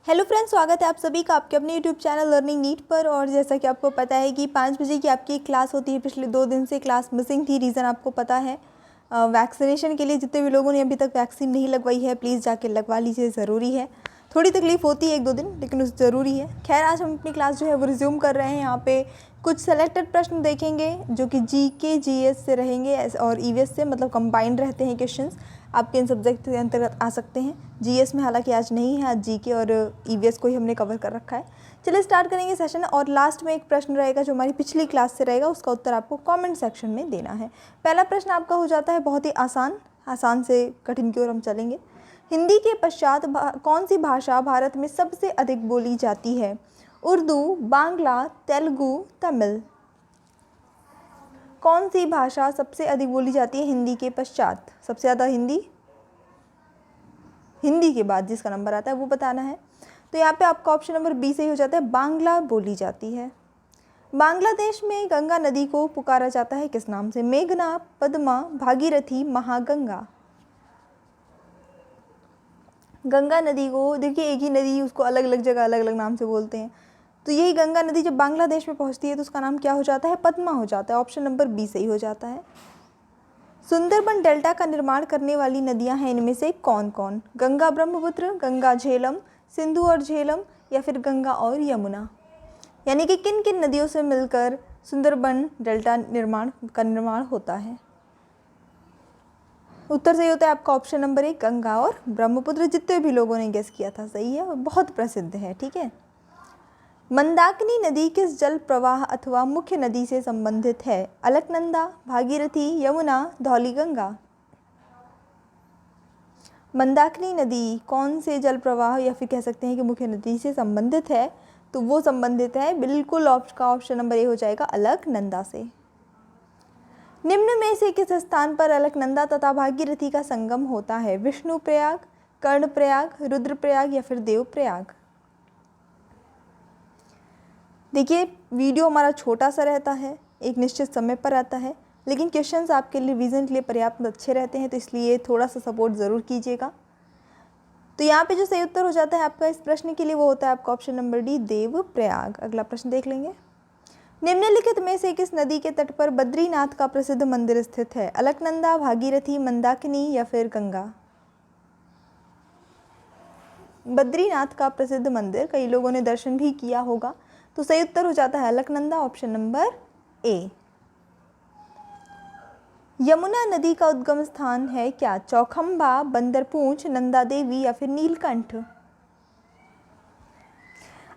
Hello friends, स्वागत है आप सभी का आपके अपने यूट्यूब चैनल लर्निंग नीट पर। और जैसा कि आपको पता है कि 5 बजे की आपकी क्लास होती है। पिछले 2 दिन से क्लास मिसिंग थी। रीज़न आपको पता है, वैक्सीनेशन के लिए जितने भी लोगों ने अभी तक वैक्सीन नहीं लगवाई है प्लीज़ जाके लगवा लीजिए, ज़रूरी है। थोड़ी तकलीफ़ होती है 1-2 दिन, लेकिन उस ज़रूरी है। खैर, आज हम अपनी क्लास जो है वो रिज्यूम कर रहे हैं। यहाँ पे कुछ सेलेक्टेड प्रश्न देखेंगे जो कि जीके जीएस से रहेंगे और ईवीएस से, मतलब कंबाइंड रहते हैं क्वेश्चंस। आपके इन सब्जेक्ट के अंतर्गत आ सकते हैं। जीएस में हालांकि आज नहीं है, आज जीके और ईवीएस को ही हमने कवर कर रखा है। चलिए स्टार्ट करेंगे सेशन। और लास्ट में एक प्रश्न रहेगा जो हमारी पिछली क्लास से रहेगा, उसका उत्तर आपको कमेंट सेक्शन में देना है। पहला प्रश्न आपका हो जाता है बहुत ही आसान से कठिन की ओर हम चलेंगे। हिंदी के पश्चात कौन सी भाषा भारत में सबसे अधिक बोली जाती है? उर्दू, बांग्ला, तेलुगु, तमिल। कौन सी भाषा सबसे अधिक बोली जाती है हिंदी के पश्चात? सबसे ज़्यादा हिंदी के बाद जिसका नंबर आता है वो बताना है। तो यहाँ पे आपका ऑप्शन नंबर बी सही हो जाता है, बांग्ला बोली जाती है। बांग्लादेश में गंगा नदी को पुकारा जाता है किस नाम से? मेघना, पद्मा, भागीरथी, महागंगा। गंगा नदी को देखिए, एक ही नदी, उसको अलग अलग जगह अलग अलग नाम से बोलते हैं। तो यही गंगा नदी जब बांग्लादेश में पहुंचती है तो उसका नाम क्या हो जाता है? पद्मा हो जाता है। ऑप्शन नंबर बी सही हो जाता है। सुंदरबन डेल्टा का निर्माण करने वाली नदियां हैं इनमें से कौन कौन? गंगा ब्रह्मपुत्र, गंगा झेलम, सिंधु और झेलम, या फिर गंगा और यमुना। यानी कि किन किन नदियों से मिलकर सुंदरबन डेल्टा का निर्माण होता है? उत्तर सही होता है आपका ऑप्शन नंबर 1, गंगा और ब्रह्मपुत्र। जितने भी लोगों ने गेस किया था सही है और बहुत प्रसिद्ध है। ठीक है। मंदाकिनी नदी किस जल प्रवाह अथवा मुख्य नदी से संबंधित है? अलकनंदा, भागीरथी, यमुना, धौलीगंगा। मंदाकिनी नदी कौन से जल प्रवाह या फिर कह सकते हैं कि मुख्य नदी से संबंधित है? तो वो संबंधित है बिल्कुल ऑप्शन नंबर ए हो जाएगा, अलकनंदा से। निम्न में से किस स्थान पर अलकनंदा तथा भागीरथी का संगम होता है? विष्णुप्रयाग, कर्णप्रयाग, रुद्रप्रयाग, या फिर देवप्रयाग। देखिए, वीडियो हमारा छोटा सा रहता है, एक निश्चित समय पर आता है, लेकिन क्वेश्चंस आपके लिए रिवीजन के लिए पर्याप्त अच्छे रहते हैं, तो इसलिए थोड़ा सा सपोर्ट ज़रूर कीजिएगा। तो यहाँ पे जो सही उत्तर हो जाता है आपका इस प्रश्न के लिए वो होता है आपका ऑप्शन नंबर डी, देवप्रयाग। अगला प्रश्न देख लेंगे। निम्नलिखित में से किस नदी के तट पर बद्रीनाथ का प्रसिद्ध मंदिर स्थित है? अलकनंदा, भागीरथी, मंदाकिनी, या फिर गंगा। बद्रीनाथ का प्रसिद्ध मंदिर कई लोगों ने दर्शन भी किया होगा, तो सही उत्तर हो जाता है Alaknanda, option number A. Yamuna नदी का उद्गम स्थान है क्या? चौखंबा, बंदरपूंछ, नंदा देवी, या फिर नीलकंठ।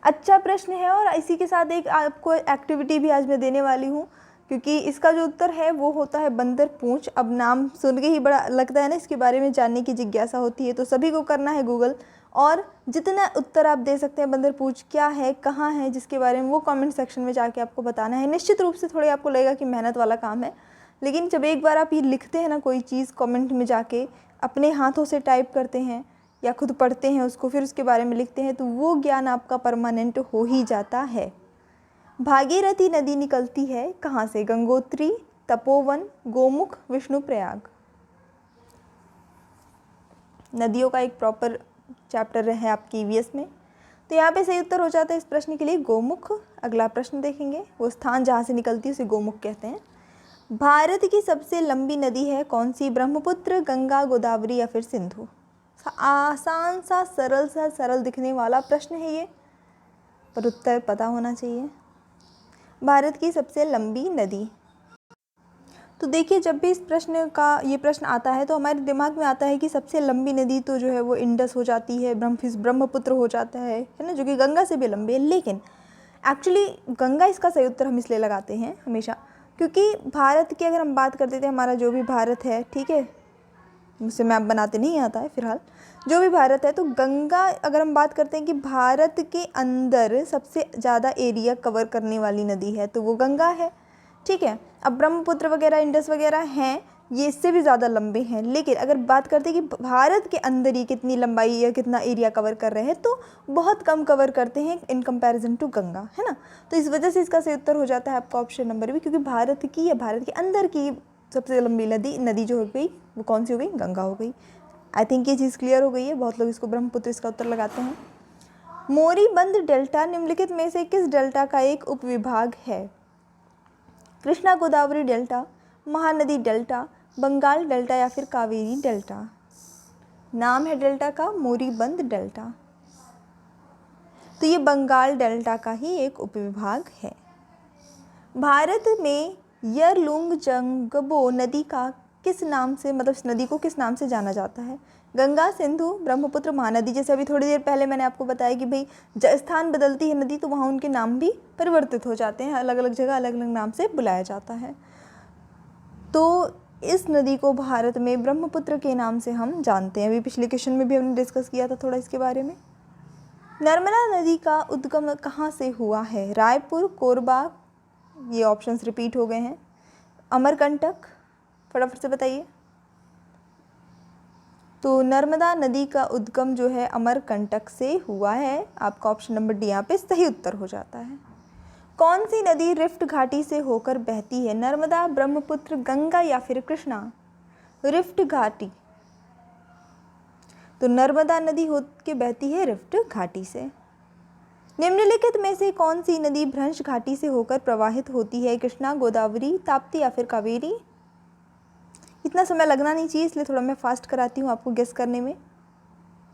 अच्छा प्रश्न है, और इसी के साथ एक आपको एक्टिविटी भी आज मैं देने वाली हूँ, क्योंकि इसका जो उत्तर है वो होता है बंदरपूंछ। अब नाम सुन के ही बड़ा लगता है ना, इसके बारे में जानने की जिज्ञासा होती है, तो सभी को करना है गूगल, और जितना उत्तर आप दे सकते हैं बंदरपूंछ क्या है, कहाँ है, जिसके बारे में वो कमेंट सेक्शन में जाके आपको बताना है। निश्चित रूप से थोड़ी आपको लगेगा कि मेहनत वाला काम है, लेकिन जब एक बार आप ये लिखते हैं ना कोई चीज़ कमेंट में जाके, अपने हाथों से टाइप करते हैं या खुद पढ़ते हैं उसको, फिर उसके बारे में लिखते हैं, तो वो ज्ञान आपका परमानेंट हो ही जाता है। भागीरथी नदी निकलती है कहाँ से? गंगोत्री, तपोवन, गोमुख, विष्णुप्रयाग। नदियों का एक प्रॉपर चैप्टर है आपकी ईवीएस में, तो यहाँ पे सही उत्तर हो जाता है इस प्रश्न के लिए गोमुख। अगला प्रश्न देखेंगे, वो स्थान जहाँ से निकलती है उसे गोमुख कहते हैं। भारत की सबसे लंबी नदी है कौन सी? ब्रह्मपुत्र, गंगा, गोदावरी, या फिर सिंधु। आसान सा सरल दिखने वाला प्रश्न है ये, पर उत्तर पता होना चाहिए। भारत की सबसे लंबी नदी, तो देखिए जब भी इस प्रश्न का ये प्रश्न आता है तो हमारे दिमाग में आता है कि सबसे लंबी नदी तो जो है वो इंडस हो जाती है, ब्रह्मपुत्र हो जाता है ना, जो कि गंगा से भी लंबी है। लेकिन एक्चुअली गंगा इसका सही उत्तर हम इसलिए लगाते हैं हमेशा, क्योंकि भारत की अगर हम बात करते थे, हमारा जो भी भारत है, ठीक है, मुझसे मैप बनाते नहीं आता है फिलहाल, जो भी भारत है, तो गंगा अगर हम बात करते हैं कि भारत के अंदर सबसे ज़्यादा एरिया कवर करने वाली नदी है तो वो गंगा है। ठीक है। अब ब्रह्मपुत्र वगैरह, इंडस वगैरह हैं, ये इससे भी ज़्यादा लंबे हैं, लेकिन अगर बात करते हैं कि भारत के अंदर ही कितनी लंबाई या कितना एरिया कवर कर रहे हैं, तो बहुत कम कवर करते हैं इन कंपैरिजन टू गंगा, है ना। तो इस वजह से इसका सही उत्तर हो जाता है आपका ऑप्शन नंबर बी, क्योंकि भारत की या भारत के अंदर की सबसे लंबी नदी जो हो गई वो कौन सी हो गई? गंगा हो गई। आई थिंक ये चीज़ क्लियर हो गई है। बहुत लोग इसको ब्रह्मपुत्र इसका उत्तर लगाते हैं। मोरीबंद डेल्टा निम्नलिखित में से किस डेल्टा का एक उपविभाग है? Krishna Godavari delta, Mahanadi delta, Bengal delta या फिर कावेरी डेल्टा? नाम है डेल्टा का मोरीबंद डेल्टा, तो ये बंगाल डेल्टा का ही एक उपविभाग है। भारत में यरलुंग नदी का किस नाम से, मतलब इस नदी को किस नाम से जाना जाता है? गंगा, सिंधु, ब्रह्मपुत्र, महानदी। जैसे अभी थोड़ी देर पहले मैंने आपको बताया कि भाई स्थान बदलती है नदी तो वहाँ उनके नाम भी परिवर्तित हो जाते हैं, अलग अलग जगह अलग अलग नाम से बुलाया जाता है। तो इस नदी को भारत में ब्रह्मपुत्र के नाम से हम जानते हैं। अभी पिछले क्वेश्चन में भी हमने डिस्कस किया था थोड़ा इसके बारे में। नर्मदा नदी का उद्गम कहाँ से हुआ है? रायपुर, कोरबा, ये ऑप्शंस रिपीट हो गए हैं, अमरकंटक, फटाफट से बताइए। तो नर्मदा नदी का उद्गम जो है अमरकंटक से हुआ है। आपका ऑप्शन नंबर डी यहाँ पे सही उत्तर हो जाता है। कौन सी नदी रिफ्ट घाटी से होकर बहती है? नर्मदा, ब्रह्मपुत्र, गंगा या फिर कृष्णा? रिफ्ट घाटी, तो नर्मदा नदी होकर बहती है रिफ्ट घाटी से। निम्नलिखित में से कौन सी नदी भ्रंश घाटी से होकर प्रवाहित होती है? कृष्णा, गोदावरी, ताप्ती या फिर कावेरी? इतना समय लगना नहीं चाहिए इसलिए थोड़ा मैं फास्ट कराती हूँ आपको गेस करने में।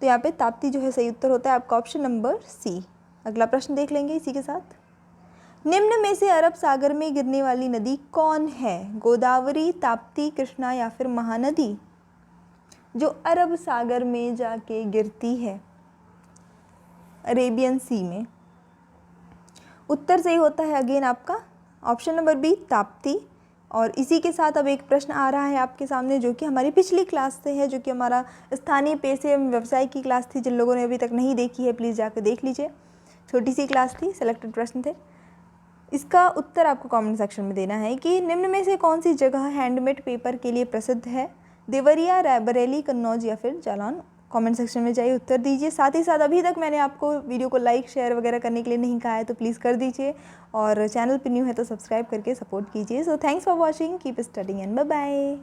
तो यहाँ पे ताप्ती जो है सही उत्तर होता है, आपका ऑप्शन नंबर सी। अगला प्रश्न देख लेंगे इसी के साथ। निम्न में से अरब सागर में गिरने वाली नदी कौन है? गोदावरी, ताप्ती, कृष्णा या फिर महानदी? जो अरब सागर में जाके गिरती है, अरेबियन सी में। उत्तर सही होता है अगेन आपका ऑप्शन नंबर बी, ताप्ती। और इसी के साथ अब एक प्रश्न आ रहा है आपके सामने जो कि हमारी पिछली क्लास से है, जो कि हमारा स्थानीय पेशे एवं व्यवसाय की क्लास थी। जिन लोगों ने अभी तक नहीं देखी है प्लीज़ जाकर देख लीजिए, छोटी सी क्लास थी, सेलेक्टेड प्रश्न थे। इसका उत्तर आपको कमेंट सेक्शन में देना है कि निम्न में से कौन सी जगह हैंडमेड पेपर के लिए प्रसिद्ध है? देवरिया, रायबरेली, कन्नौज या फिर जालौन? कमेंट सेक्शन में जाइए, उत्तर दीजिए। साथ ही साथ अभी तक मैंने आपको वीडियो को लाइक, शेयर वगैरह करने के लिए नहीं कहा है तो प्लीज़ कर दीजिए, और चैनल पर न्यू है तो सब्सक्राइब करके सपोर्ट कीजिए। So thanks for watching, keep studying and bye bye.